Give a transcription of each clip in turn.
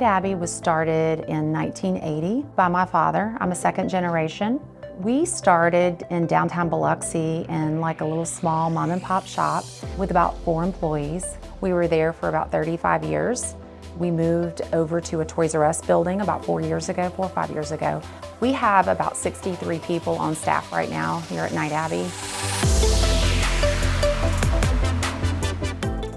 Abbey was started in 1980 by my father. I'm a second generation. We started in downtown Biloxi in like a little small mom and pop shop with about 4 employees. We were there for about 35 years. We moved over to a Toys R Us building about 4 or 5 years ago. We have about 63 people on staff right now here at Abbey.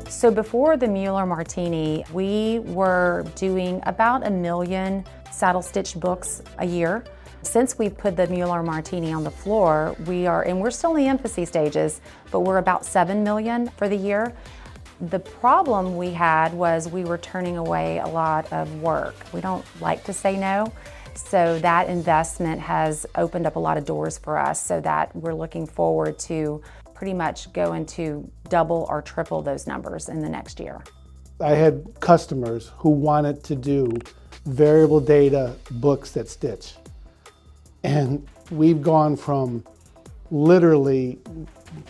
So before the Mueller Martini, we were doing about 1 million saddle stitch books a year. Since we've put the Mueller Martini on the floor, we're still in the infancy stages, but we're about 7 million for the year. The problem we had was we were turning away a lot of work. We don't like to say no, so that investment has opened up a lot of doors for us so that we're looking forward to pretty much going to double or triple those numbers in the next year. I had customers who wanted to do variable data books that stitch. And we've gone from literally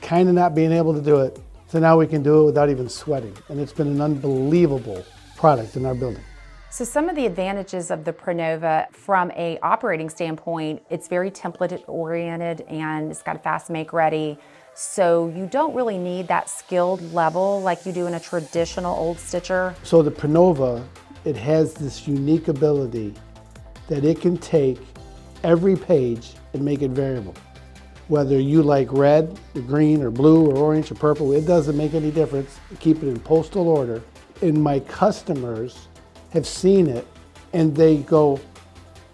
kind of not being able to do it to now we can do it without even sweating. And it's been an unbelievable product in our building. So some of the advantages of the Prinova from an operating standpoint, it's very template oriented and it's got a fast make ready. So you don't really need that skilled level like you do in a traditional old stitcher. So the Prinova, it has this unique ability that it can take every page and make it variable. Whether you like red, or green, or blue, or orange, or purple, it doesn't make any difference. Keep it in postal order. And my customers have seen it and they go,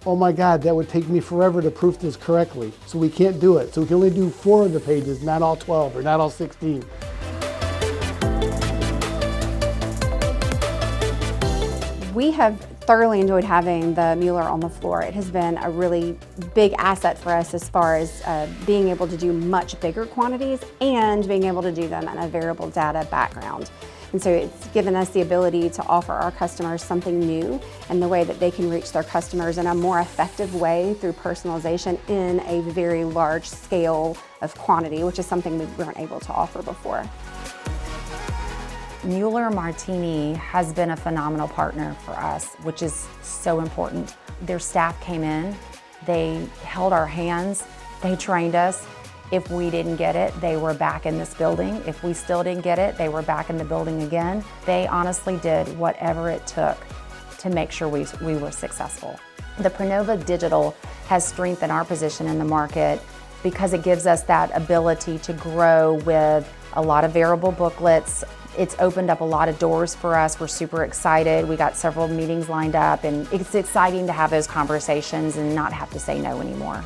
oh my God, that would take me forever to proof this correctly. So we can't do it. So we can only do 4 of the pages, not all 12 or not all 16. We have thoroughly enjoyed having the Mueller on the floor. It has been a really big asset for us as far as being able to do much bigger quantities and being able to do them in a variable data background. And so it's given us the ability to offer our customers something new and the way that they can reach their customers in a more effective way through personalization in a very large scale of quantity, which is something we weren't able to offer before. Mueller Martini has been a phenomenal partner for us, which is so important. Their staff came in, they held our hands, they trained us. If we didn't get it, they were back in this building. If we still didn't get it, they were back in the building again. They honestly did whatever it took to make sure we were successful. The Prinova Digital has strengthened our position in the market because it gives us that ability to grow with a lot of variable booklets. It's opened up a lot of doors for us. We're super excited. We got several meetings lined up, and it's exciting to have those conversations and not have to say no anymore.